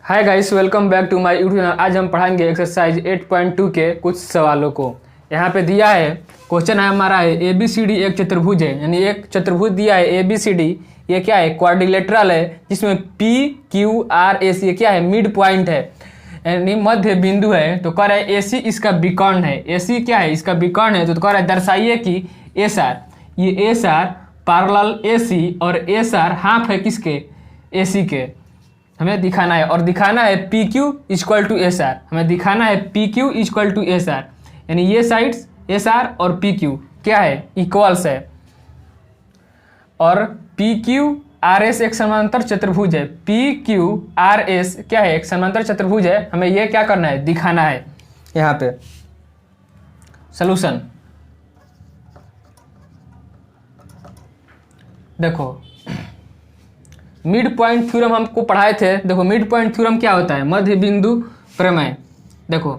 Hi guys, welcome back to my YouTube channel. आज हम पढ़ाएंगे एक्सरसाइज 8.2 के कुछ सवालों को। यहाँ पे दिया है क्वेश्चन है हमारा है ABCD एक चतुर्भुज है, यानी एक चतुर्भुज दिया है ABCD। ये क्या है? क्वाड्रिलेटरल है जिसमें PQRS ये क्या है? मिड पॉइंट है यानी मध्य बिंदु है। तो कह रहा है AC इसका विकर्ण है। AC क्या है? इसका विकर्ण है। तो कह रहा है दर्शाइए कि SR, ये SR पैरेलल AC और SR हाफ है किसके? AC के। हमें दिखाना है और दिखाना है PQ इक्वल टू SR। हमें दिखाना है PQ इक्वल टू SR, यानी ये साइड्स SR और PQ क्या है? इक्वल्स है। और PQRS एक समांतर चतुर्भुज है। PQRS क्या है? एक समांतर चतुर्भुज है। हमें ये क्या करना है? दिखाना है। यहाँ पे सॉल्यूशन देखो, मिड पॉइंट थ्योरम हमको पढ़ाए थे। देखो मिड पॉइंट थ्योरम क्या होता है? मध्य बिंदु प्रमेय। देखो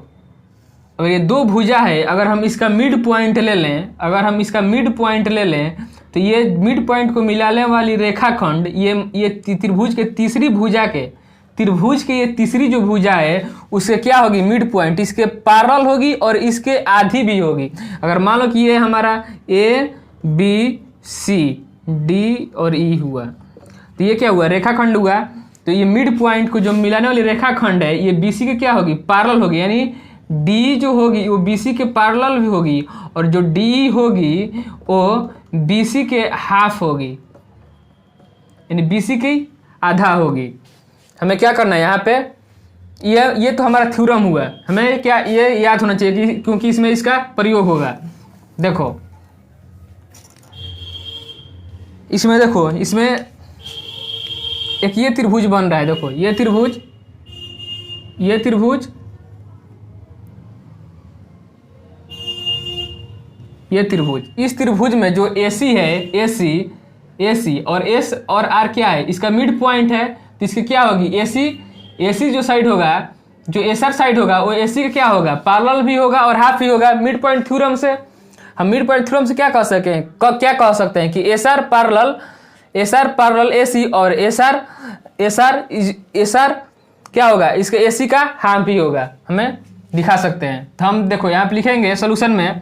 अगर ये दो भुजा है, अगर हम इसका मिड पॉइंट ले लें, तो ये मिड पॉइंट को मिलाने वाली रेखाखंड ये त्रिभुज के तीसरी भुजा के ये तीसरी जो भुजा है उसके क्या होगी? मिड पॉइंट इसके पैरेलल होगी और इसके आधी भी होगी। अगर मान लो कि ये हमारा ABCD और E हुआ, तो ये क्या हुआ? रेखाखंड हुआ। तो ये मिड पॉइंट को जो मिलाने वाली रेखाखंड है ये BC के क्या होगी? पैरेलल होगी, यानी D जो होगी वो BC के पैरेलल भी होगी और जो DE होगी वो BC के हाफ होगी, यानी BC की आधा होगी। हमें क्या करना है यहाँ पे? ये तो हमारा थ्योरम हुआ। हमें क्या ये याद होना चाहिए कि क्योंकि इसमें इसका प्रयोग होगा। देखो इसमें एक ये त्रिभुज बन रहा है। देखो ये त्रिभुज इस त्रिभुज में जो AC है, AC और S और R क्या है? इसका मिड पॉइंट है। तो इसकी क्या होगी? AC जो साइड होगा, जो SR साइड होगा वो AC का क्या होगा? पैरेलल भी होगा और हाफ भी होगा। मिड पॉइंट थ्योरम से हम क्या कह सकते हैं कि SR पैरेलल AC और SR क्या होगा? इसके AC का हाफ भी होगा। हमें दिखा सकते हैं। तो हम देखो यहाँ पे लिखेंगे सॉल्यूशन में,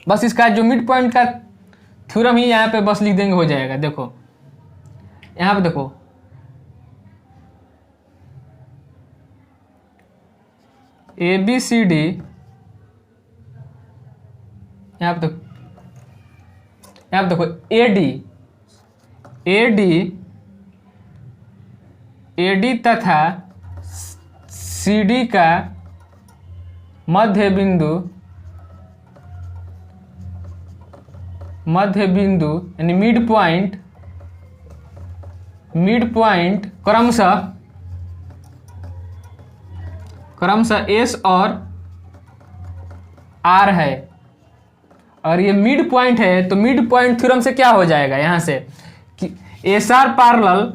बस इसका जो मिड पॉइंट का थ्योरम ही यहाँ पे बस लिख देंगे, हो जाएगा। देखो यहाँ पे देखो ABCD, यहाँ पे देखो AD तथा CD का मध्य बिंदु यानी मिड पॉइंट क्रमशः S और R है। और ये मिड पॉइंट है तो मिड पॉइंट थ्योरम से क्या हो जाएगा? यहाँ से कि SR पैरेलल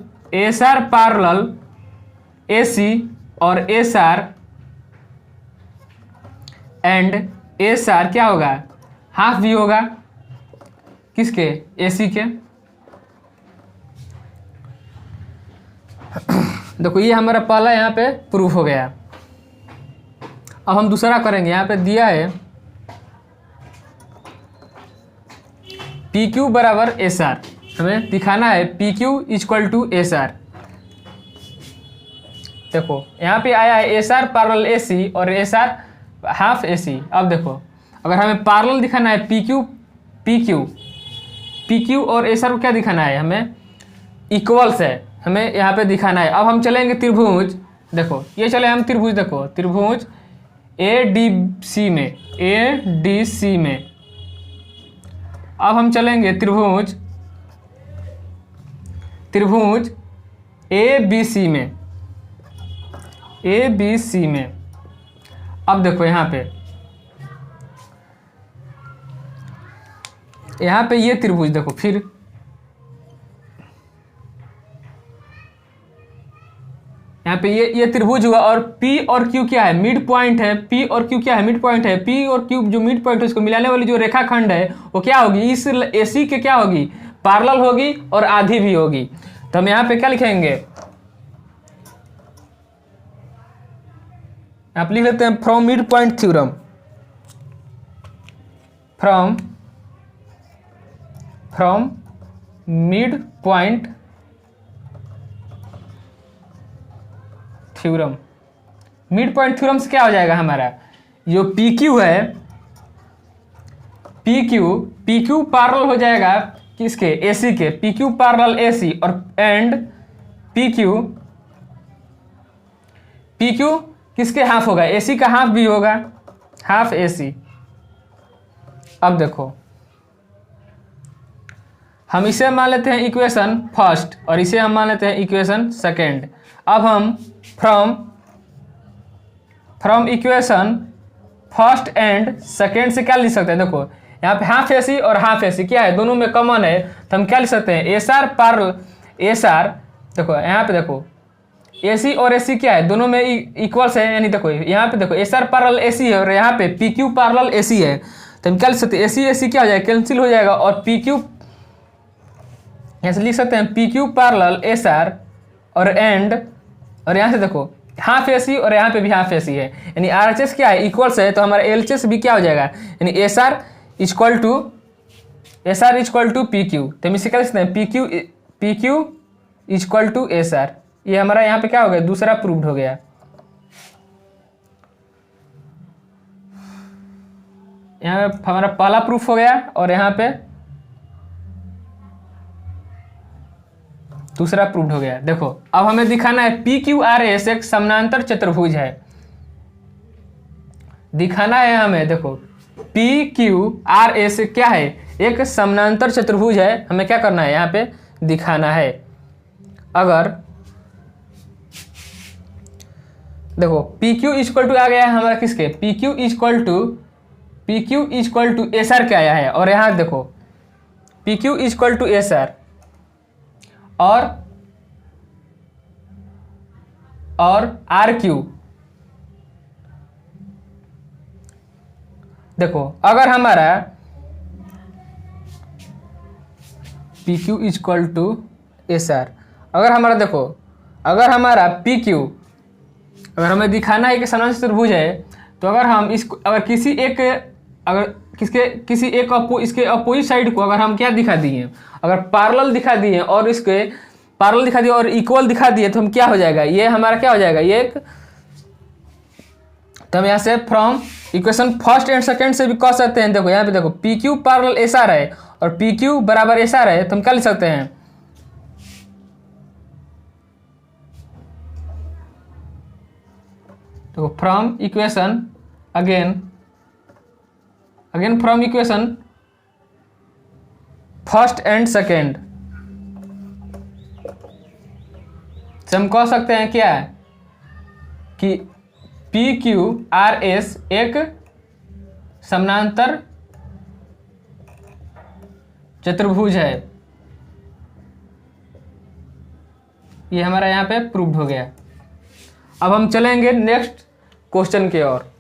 AC और SR एंड SR क्या होगा? हाफ भी होगा किसके? AC के। देखो ये हमारा पहला यहाँ पे प्रूफ हो गया। अब हम दूसरा करेंगे। यहाँ पे दिया है PQ बराबर SR। हमें दिखाना है PQ इक्वल टू SR। देखो यहाँ पे आया है SR पैरेलल AC और SR हाफ AC। अब देखो अगर हमें पैरेलल दिखाना है PQ और SR को क्या दिखाना है? हमें इक्वल्स है, हमें यहाँ पे दिखाना है। अब हम चलेंगे त्रिभुज। देखो ये चले हम त्रिभुज, देखो त्रिभुज ADC में। अब हम चलेंगे त्रिभुज ABC में। अब देखो यहाँ पे ये त्रिभुज देखो, फिर यहाँ पे ये त्रिभुज हुआ और P और Q क्या है? मिड पॉइंट है। P और Q क्या है? मिड पॉइंट है। P और Q जो मिड पॉइंट है उसको मिलाने वाली जो रेखाखंड है वो क्या होगी? इस AC के क्या होगी? पैरेलल होगी और आधी भी होगी। तो हम यहाँ पे क्या लिखेंगे? आप लिख लेते हैं from mid point theorem, from mid point theorem. Mid point theorem से क्या हो जाएगा हमारा, जो पी क्यू है, पी क्यू पैरेलल हो जाएगा किसके, एसी के, पी क्यू पैरेलल एसी, और एंड पी क्यू किसके हाफ होगा, एसी का हाफ भी होगा, हाफ एसी। अब देखो हम इसे मान लेते हैं इक्वेशन फर्स्ट और इसे हम मान लेते हैं इक्वेशन सेकेंड। अब हम from equation first and second से क्या लिख सकते हैं, देखो यहाँ पे हाफ एसी और हाफ एसी क्या है, दोनों में कॉमन है, तो हम क्या लिख सकते हैं, S R parallel S R. देखो यहाँ पे देखो एसी और एसी क्या है, दोनों में इक्वल्स है, यानी देखो यहाँ पे देखो एस आर पैरेलल एसी है और यहाँ पे पी क्यू पैरेलल एसी है, तो हम क्या लिख सकते हैं, एसी एसी क्या हो जाएगा, कैंसिल हो जाएगा, और पी क्यू यहाँ से लिख सकते हैं P Q parallel S R और एंड, और यहाँ से देखो हाफ एसी और यहाँ पे भी हाफ एसी है, यानी आरएचएस क्या है, इक्वल्स है, तो हमारा एलएचएस भी क्या हो जाएगा, यानी S R equal to P Q. तो हम इसे क्या लिख सकते हैं, P Q equal to S R. ये हमारा यहाँ पे क्या हो गया, दूसरा प्रूव्ड हो गया। यहाँ पे हमारा पहला प्रूफ हो गया और यहाँ पे दूसरा प्रूव्ड हो गया। देखो अब हमें दिखाना है पी क्यू आर एस एक समानांतर चतुर्भुज है, दिखाना है हमें। देखो पी क्यू आर एस क्या है, एक समानांतर चतुर्भुज है, हमें क्या करना है, यहाँ पे दिखाना है। अगर देखो पी क्यू इक्वल टू आ गया है हमारा किसके, P Q equal to S R क्या आया है, और यहाँ देखो P Q equal to S R और आर क्यू। देखो अगर हमारा P Q equal to S R, अगर हमारा देखो अगर हमारा पी क्यू, अगर हमें दिखाना है कि समानांतर चतुर्भुज है, तो अगर हम इसको अगर किसी एक इसके अपोजिट साइड को अगर हम क्या दिखा दिए, अगर पैरेलल दिखा दिए और इसके पैरेलल दिखा दिए और इक्वल दिखा दिए, तो हम क्या हो जाएगा, ये हमारा क्या हो जाएगा, ये एक, तो हम यहाँ से from equation first and second से भी कह सकते हैं। देखो यहाँ पे देखो P Q parallel S R है और पी क्यू बराबर एस आर है, तो हम क्या लिख सकते हैं, तो from equation again from equation first and second से हम कह सकते हैं क्या कि पी क्यू आर एस एक समानांतर चतुर्भुज है। ये हमारा यहाँ पे प्रूव्ड हो गया। अब हम चलेंगे नेक्स्ट क्वेश्चन की ओर।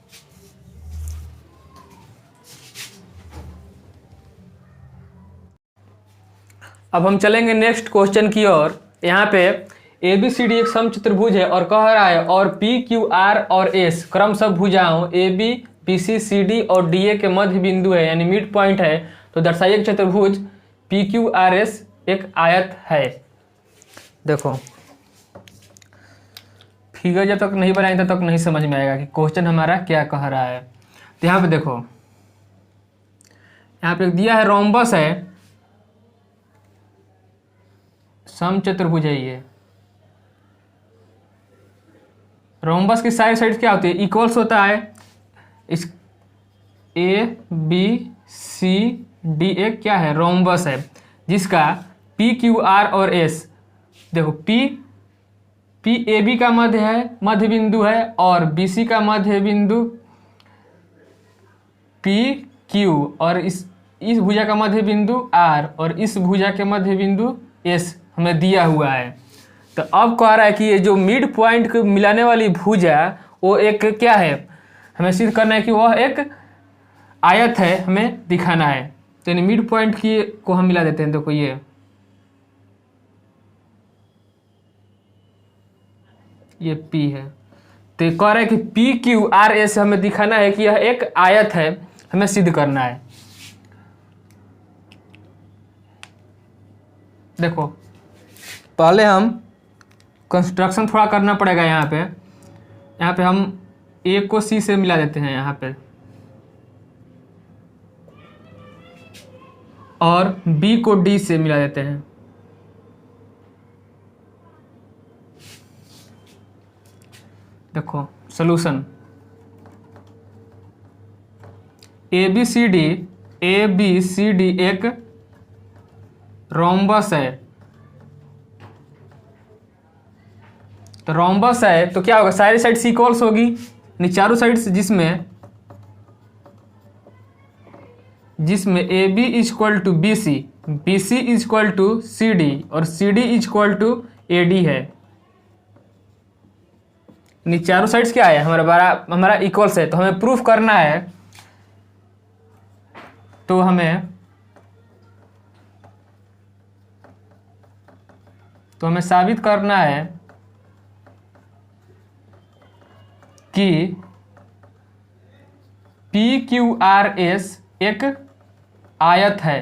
अब हम चलेंगे नेक्स्ट क्वेश्चन की ओर। यहाँ पे ए बी सी डी एक समचतुर्भुज है और कह रहा है और पी क्यू आर और एस क्रमशः भुजाओं A B B C C D और डी ए के मध्य बिंदु है, यानी मिड पॉइंट है, तो दर्शाइए चतुर्भुज पी क्यू आर एस एक आयत है। देखो फिगर जब तक नहीं बनाएंगे तब तक नहीं समझ में आएगा कि क्वेश्चन हमारा क्या कह रहा है। तो यहाँ पे देखो, यहाँ पे दिया है रोम्बस है, समचतुर्भुज है ये। रोम्बस की साइड क्या होती है, इक्वल्स होता है। इस ए बी सी डी एक क्या है, रोम्बस है, जिसका पी क्यू आर और एस, देखो पी ए बी का मध्य बिंदु है और बी सी का मध्य बिंदु पी क्यू, और इस भुजा का मध्य बिंदु आर और इस भुजा के मध्य बिंदु एस हमें दिया हुआ है। तो अब कह रहा है कि ये जो मिड पॉइंट को मिलाने वाली भुजा वो एक क्या है, हमें सिद्ध करना है कि वह एक आयत है, हमें दिखाना है। तो यानी मिड पॉइंट की को हम मिला देते हैं। देखो ये P है, तो ये कह रहा है कि पी क्यू आर एस हमें दिखाना है कि यह एक आयत है, हमें सिद्ध करना है। देखो पहले हम कंस्ट्रक्शन थोड़ा करना पड़ेगा। यहाँ पे हम ए को सी से मिला देते हैं यहाँ पे, और बी को डी से मिला देते हैं। देखो solution A B C D एक रोम्बस है। तो रोम्बस है तो क्या होगा, सारी साइड इक्वल्स होगी, यानी चारों साइड्स जिसमें A B is equal to B C is equal to C D और C D is equal to A D है। यानी चारों साइड्स क्या है, हमारा इक्वल्स है। तो हमें प्रूफ करना है, तो हमें साबित करना है कि पी क्यू आर एस एक आयत है।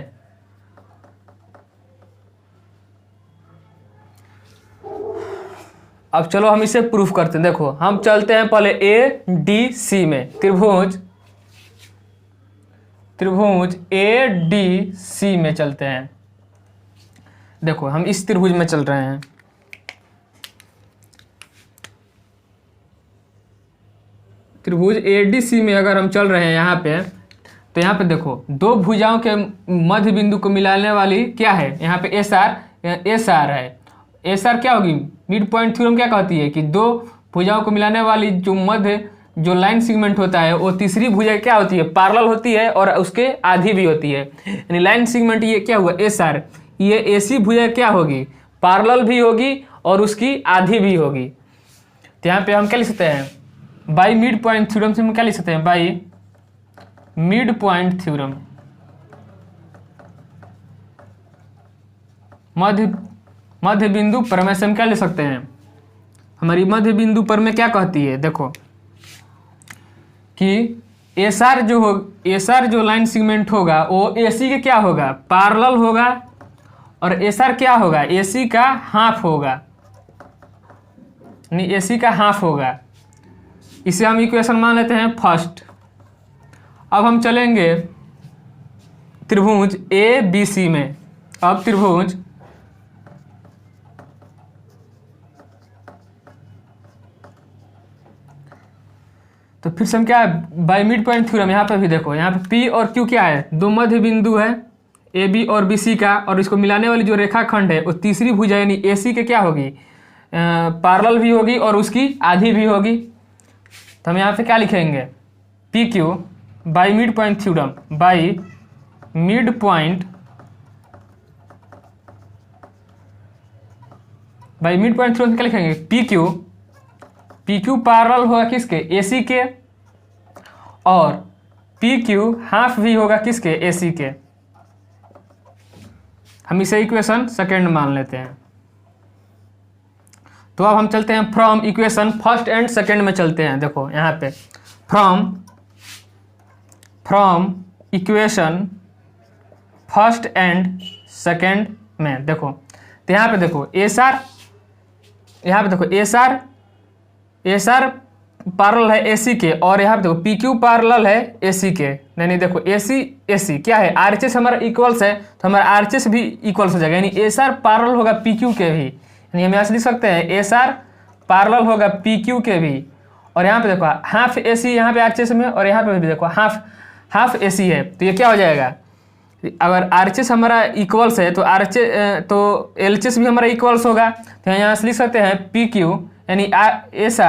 अब चलो हम इसे प्रूफ करते हैं। देखो हम चलते हैं पहले ए डी सी में, त्रिभुज ए डी सी में चलते हैं। देखो हम इस त्रिभुज में चल रहे हैं। त्रिभुज ए डी सी में अगर हम चल रहे हैं यहाँ पे, तो यहाँ पे देखो दो भुजाओं के मध्य बिंदु को मिलाने वाली क्या है, यहाँ पे एस आर है। एस आर क्या होगी, मिड पॉइंट थ्योरम क्या कहती है कि दो भुजाओं को मिलाने वाली जो लाइन सेगमेंट होता है वो तीसरी भुजा क्या होती है, पैरेलल होती है और उसके आधी भी होती है। यानी लाइन सेगमेंट ये क्या हुआ, एस आर, ये एसी भुजा क्या होगी, पैरेलल भी होगी और उसकी आधी भी होगी। तो यहाँ पे हम क्या लिख सकते हैं, बाई मिड पॉइंट थ्योरम से हम क्या लिख सकते हैं, बाई मिड पॉइंट थ्योरम, मध्य बिंदु प्रमेय से हम क्या ले सकते हैं, हमारी मध्य बिंदु प्रमेय क्या कहती है, देखो कि एस आर जो लाइन सेगमेंट होगा वो एसी के क्या होगा, पैरेलल होगा, और एस आर क्या होगा, एसी का हाफ होगा, यानी एसी का हाफ होगा। इसे हम इक्वेशन मान लेते हैं फर्स्ट। अब हम चलेंगे त्रिभुज ए बी सी में। अब त्रिभुज तो फिर से हम क्या है, बाई मिड पॉइंट थ्योरम, यहाँ पे भी देखो, यहाँ पे पी और क्यू क्या है, दो मध्य बिंदु है ए बी और बी सी का, और इसको मिलाने वाली जो रेखाखंड है वो तीसरी भुजा यानी ए सी के क्या होगी, पैरेलल भी होगी और उसकी आधी भी होगी। तो हम यहाँ पे क्या लिखेंगे, P Q by mid point theorem, by mid point theorem क्या लिखेंगे, पी क्यू पैरेलल होगा किसके, एसी के, और पी क्यू हाफ भी होगा किसके, एसी के। हम इसे इक्वेशन सेकेंड मान लेते हैं। तो अब हम चलते हैं from equation first and second में चलते हैं। देखो यहाँ पे from equation first and second में देखो, तो यहाँ पे देखो एस आर, यहाँ पे देखो एस आर पैरेलल है एसी के, और यहाँ पे देखो पी क्यू पैरेलल है एसी के। नहीं देखो एसी क्या है, आरएचएस हमारा इक्वल्स है, तो हमारा आरएचएस भी इक्वल्स हो जाएगा, यानी एस आर पैरेलल होगा पी क्यू के भी, यानी हम यहाँ से लिख सकते हैं एस आर पैरेलल होगा पी क्यू के भी। और यहाँ पे देखो हाफ एसी यहाँ पे आरएचएस में, और यहाँ पे भी देखो हाफ एसी है, तो ये क्या हो जाएगा, अगर आरएचएस हमारा इक्वल्स है तो एलएचएस भी हमारा इक्वल्स होगा। तो यहाँ से लिख सकते हैं पी क्यू यानी एस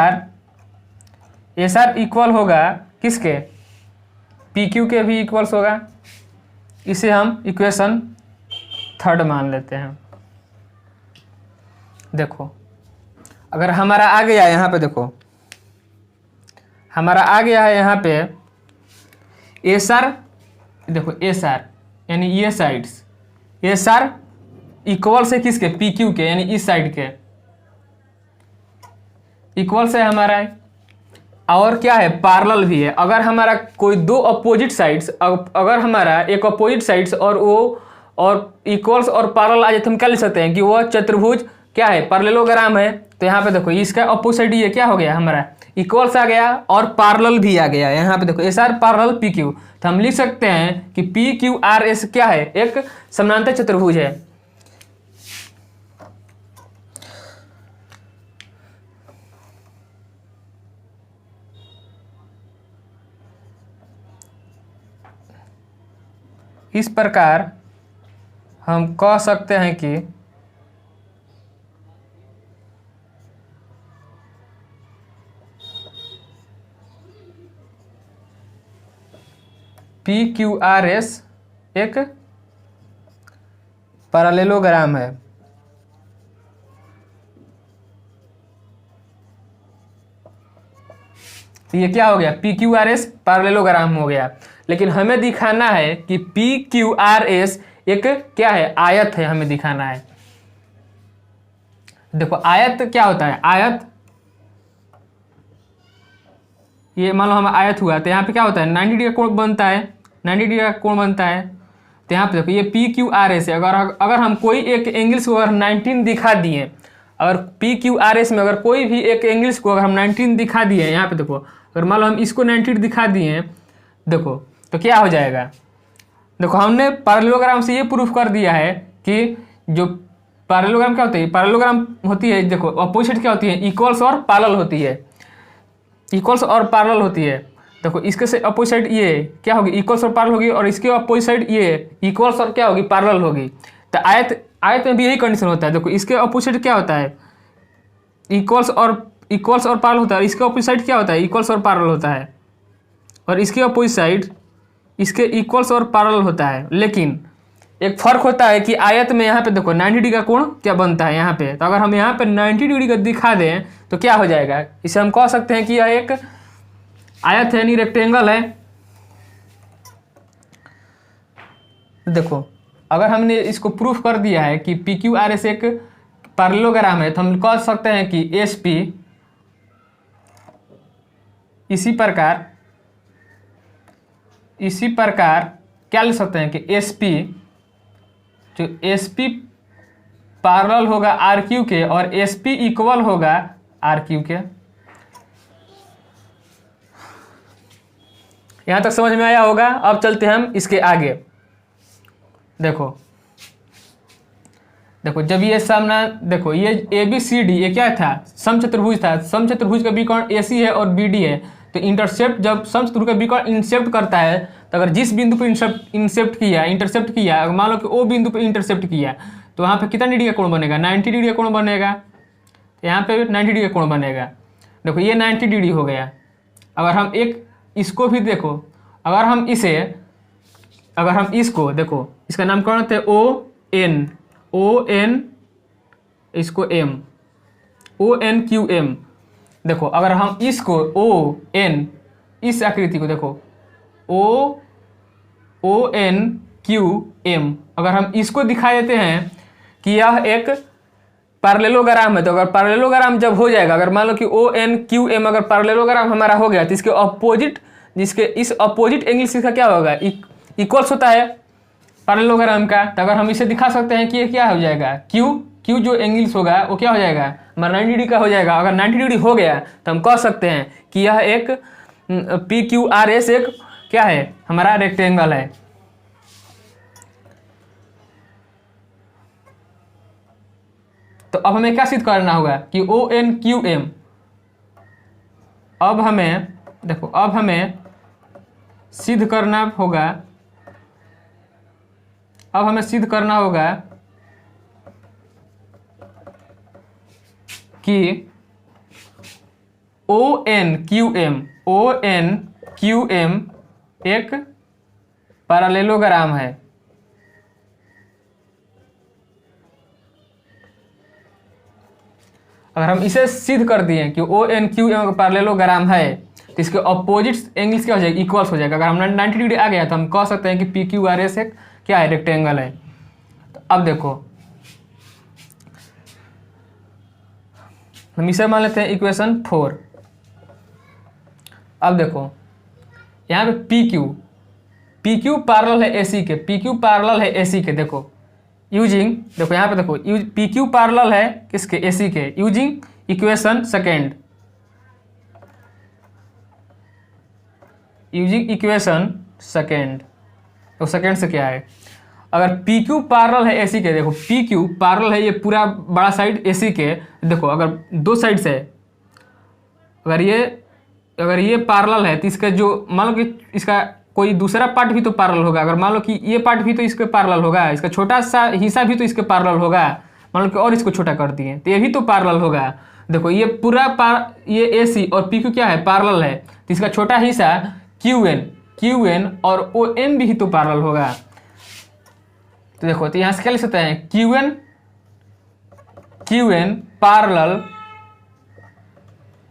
आर इक्वल होगा किसके, पी क्यू के भी इक्वल्स होगा। इसे हम इक्वेशन थर्ड मान लेते हैं। देखो अगर हमारा आ गया यहाँ पे, देखो हमारा आ गया है यहाँ पे एस आर, देखो एस आर यानी ये साइड्स एस आर इक्वल से किसके, पी क्यू के, यानी इस साइड के इक्वल से हमारा और क्या है, पैरेलल भी है। अगर हमारा कोई दो अपोजिट साइड्स, अगर हमारा एक अपोजिट साइड्स और वो और इक्वल्स और पैरेलल आ जाए तो हम क्या लिख सकते हैं कि वो चतुर्भुज क्या है, पैरेललोग्राम है। तो यहाँ पे देखो इसका अपोजिट ये क्या हो गया हमारा, इक्वल्स आ गया और पैरेलल भी आ गया। यहाँ पे देखो S R parallel P Q, तो हम लिख सकते हैं कि पी क्यू आर एस क्या है, एक समानांतर चतुर्भुज है। इस प्रकार हम कह सकते हैं कि पी क्यू आर एस एक पैरेललोग्राम है। तो ये क्या हो गया, P Q R S parallelogram हो गया। लेकिन हमें दिखाना है कि पी क्यू आर एस एक क्या है, आयत है, हमें दिखाना है। देखो आयत क्या होता है, आयत ये मान लो हम आयत हुआ तो यहाँ पे क्या होता है 90 डिग्री का कोण बनता है, 90 डिग्री का कोण बनता है। तो यहाँ पे देखो ये पी क्यू आर एस है। अगर हम कोई एक एंगल्स को अगर 19 दिखा दिए, अगर पी क्यू आर एस में अगर कोई भी एक एंगल्स को अगर हम 19 दिखा दिए, यहाँ पे देखो अगर मान लो हम इसको 90 दिखा दिए देखो तो क्या हो जाएगा। देखो हमने पैरेललोग्राम से ये प्रूफ कर दिया है कि जो पैरेललोग्राम क्या होती है, पैरेललोग्राम होती है, देखो अपोजिट क्या होती है, इक्वल्स और पैरेलल होती है, इक्वल्स और पैरेलल होती है। देखो इसके से अपोजिट साइड ये क्या होगी, इक्वल्स और पैरेलल होगी, और इसके अपोजिट साइड ये इक्वल्स और क्या होगी, पैरेलल होगी। तो आयत में भी यही कंडीशन होता है। देखो इसके अपोजिट क्या होता है, इक्वल्स और पैरेलल होता है, और इसके अपोजिट साइड क्या होता है, इक्वल्स और पैरेलल होता है, और इसके अपोजिट साइड इसके इक्वल्स और पैरेलल होता है। लेकिन एक फर्क होता है कि आयत में यहाँ पे देखो 90 डिग्री का कोण क्या बनता है यहाँ पे। तो अगर हम यहाँ पे 90 डिग्री का दिखा दें तो क्या हो जाएगा, इसे हम कह सकते हैं कि यह एक आयत है, यानी रेक्टेंगल है। देखो अगर हमने इसको प्रूफ कर दिया है कि पी क्यू आर एस एक पैरेललोग्राम है, तो हम कह सकते हैं कि एस पी इसी प्रकार क्या लिख सकते हैं कि एस पी, जो एस पी पैरेलल होगा आर क्यू के और एस पी इक्वल होगा आर क्यू के। यहां तक समझ में आया होगा। अब चलते हैं हम इसके आगे। देखो जब ये सामना, देखो ये ए बी सी डी ये क्या था, समचतुर्भुज था। समचतुर्भुज का विकर्ण ए सी है और बी डी है। तो इंटरसेप्ट, जब समचतुर्भुज का विकर्ण इंटरसेप्ट करता है, तो अगर जिस बिंदु पर इंटरसेप्ट किया, अगर मान लो कि ओ बिंदु पर इंटरसेप्ट किया, तो वहाँ पे कितना डिग्री का कोण बनेगा, 90 डिग्री का कोण बनेगा। यहाँ पे 90 डिग्री का कोण बनेगा। देखो ये 90 डिग्री हो गया। अगर हम इसको भी देखो, अगर हम इसको देखो, इसका नामकरण थे ओ एन इसको M, O N Q M. देखो अगर हम इसको ओ एन, इस आकृति को देखो ओ एन क्यू एम, अगर हम इसको दिखा देते हैं कि यह एक पैरेललोग्राम है, तो अगर पैरेललोग्राम जब हो जाएगा, अगर मान लो कि ओ एन क्यू एम अगर पैरेललोग्राम हमारा हो गया, तो इसके अपोजिट, इस अपोजिट एंगल इसका क्या होगा, इक्वल्स होता है पैरेललोग्राम का। तो अगर हम इसे दिखा सकते हैं कि ये क्या हो जाएगा, क्यू जो एंगल्स होगा वो क्या हो जाएगा, हमारा 90 डिग्री का हो जाएगा। अगर 90 डिग्री हो गया तो हम कह सकते हैं कि यह एक पी क्यू आर एस एक क्या है, हमारा रेक्टेंगल है। तो अब हमें क्या सिद्ध करना होगा कि ओ एन क्यू एम, अब हमें सिद्ध करना होगा, कि ओ एन क्यू एम एक पैरेललोग्राम है। अगर हम इसे सिद्ध कर दिए कि O N Q M parallelogram है, तो इसके अपोजिट एंगल्स क्या हो जाएगा, इक्वल्स हो जाएगा। अगर हम 90 डिग्री आ गया तो हम कह सकते हैं कि पी क्यू आर एस एक क्या है, रेक्टेंगल है। तो अब देखो हम इसे मान लेते हैं इक्वेशन 4। अब देखो यहाँ पे पी क्यू पैरेलल है AC के, पी क्यू पैरेलल है AC के। देखो यूजिंग, देखो यहाँ पे देखो पी क्यू पैरेलल है किसके, AC के, using equation second, using equation second. तो सेकेंड से क्या है, अगर पी क्यू पैरेलल है AC के, देखो पी क्यू पैरेलल है ये पूरा बड़ा साइड AC के। देखो अगर दो साइड से अगर ये पैरेलल है तो इसका जो मान लो कि इसका कोई दूसरा पार्ट भी तो पैरेलल होगा। अगर मान लो कि ये पार्ट भी तो इसके पैरेलल होगा, इसका छोटा सा हिस्सा भी तो इसके पैरेलल होगा, मान लो कि और इसको छोटा कर दिए तो ये भी तो पैरेलल होगा। देखो ये पूरा ये AC और PQ क्या है, पैरेलल है, तो इसका छोटा हिस्सा QN और OM भी तो पैरेलल होगा। तो देखो तो यहाँ से क्या लिख सकते हैं, QN पैरेलल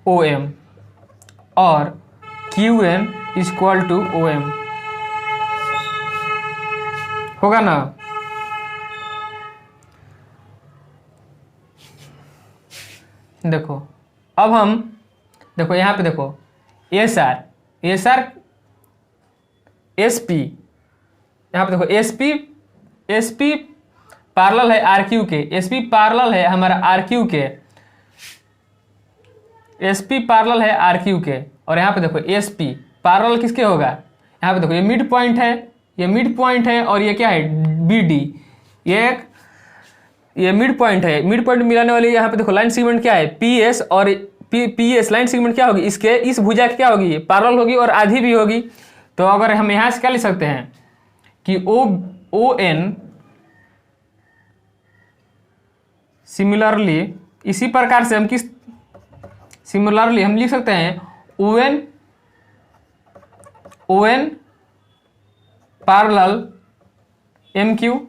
OM और QN इक्वल टू OM होगा ना। देखो अब हम देखो यहाँ पे देखो SR SP, यहाँ पे देखो SP पैरेलल है RQ के, SP पैरेलल है हमारा RQ के, SP पैरेलल है RQ के। और यहाँ पे देखो SP पैरेलल किसके होगा, यहाँ पे देखो ये मिड पॉइंट है और ये क्या है BD, ये मिड पॉइंट है, मिड पॉइंट मिलाने वाली यहाँ पे देखो लाइन सेगमेंट क्या है PS और PS लाइन सेगमेंट क्या होगी, इसके इस भुजा की क्या होगी, पैरेलल होगी और आधी भी होगी। तो अगर हम यहाँ से क्या लिख सकते हैं कि ON सिमिलरली, इसी प्रकार से हम सिमिलरली हम लिख सकते हैं ON पैरेलल MQ।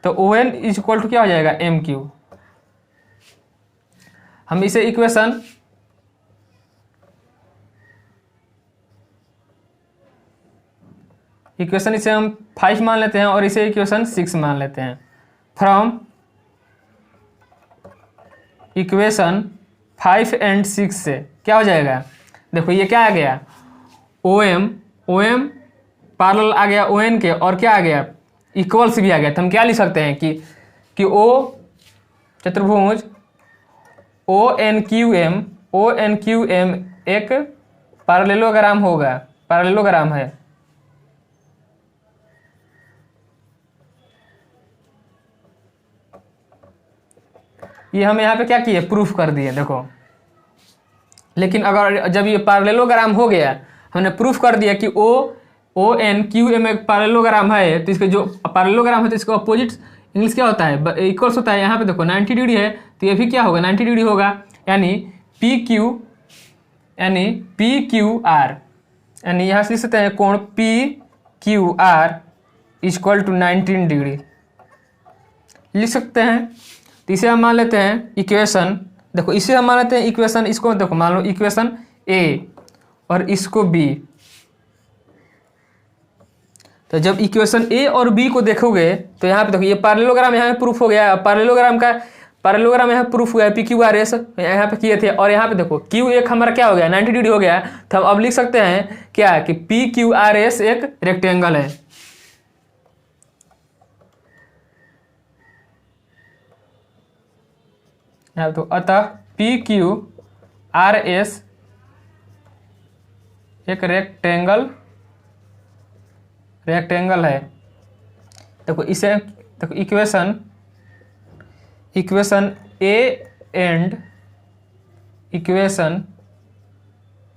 तो ON इज इक्वल टू क्या हो जाएगा, MQ। हम इसे इक्वेशन इसे हम 5 मान लेते हैं और इसे इक्वेशन 6 मान लेते हैं। फ्रॉम इक्वेशन 5 एंड 6 से क्या हो जाएगा, देखो ये क्या आ गया, OM पैरेलल आ गया ON के, और क्या आ गया, इक्वल्स भी आ गया। तो हम क्या लिख सकते हैं कि O चतुर्भुज ONQM एक पैरेललोग्राम होगा, पैरेललोग्राम है। ये हम यहाँ पे क्या किए, प्रूफ कर दिए। देखो लेकिन अगर जब ये पैरेललोग्राम हो गया, हमने प्रूफ कर दिया कि ONQM एक पैरेललोग्राम है, तो इसके जो पैरेललोग्राम है तो इसका अपोजिट इंग्लिश क्या होता है, इक्वल्स होता है। यहाँ पे देखो 90 डिग्री है तो ये भी क्या होगा, 90 डिग्री होगा, यानी PQR, यानी यहाँ से लिख सकते हैं कोण PQR इक्वल टू 19 डिग्री लिख सकते हैं। तो इसे हम मान लेते हैं इक्वेशन, देखो इसे हम मान लेते हैं इक्वेशन, इसको देखो मान लो इक्वेशन A और इसको B। तो जब इक्वेशन A और B को देखोगे तो यहाँ पे देखो ये पैरेललोग्राम यहाँ पे प्रूफ हो गया, पैरेललोग्राम यहाँ प्रूफ हुआ है, PQRS यहाँ पे किए थे। और यहाँ पे देखो Q1 हमारा क्या हो गया, 90 डिग्री हो गया। तो हम अब लिख सकते हैं क्या कि PQRS एक रेक्टेंगल है। तो अतः PQRS एक रेक्टेंगल है। देखो इसे देखो equation A and equation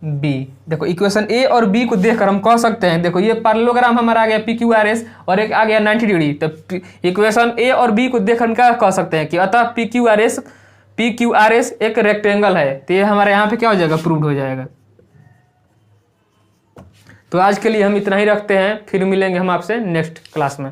B, देखो इक्वेशन A और B को देखकर हम कह सकते हैं, देखो ये पैरेललोग्राम हमारा आ गया PQRS और एक आ गया 90 डिग्री। तो इक्वेशन A और B को देखकर हम क्या कह सकते हैं कि अतः PQRS एक रेक्टेंगल है। तो ये हमारे यहाँ पे क्या हो जाएगा, प्रूव्ड हो जाएगा। तो आज के लिए हम इतना ही रखते हैं, फिर मिलेंगे हम आपसे नेक्स्ट क्लास में।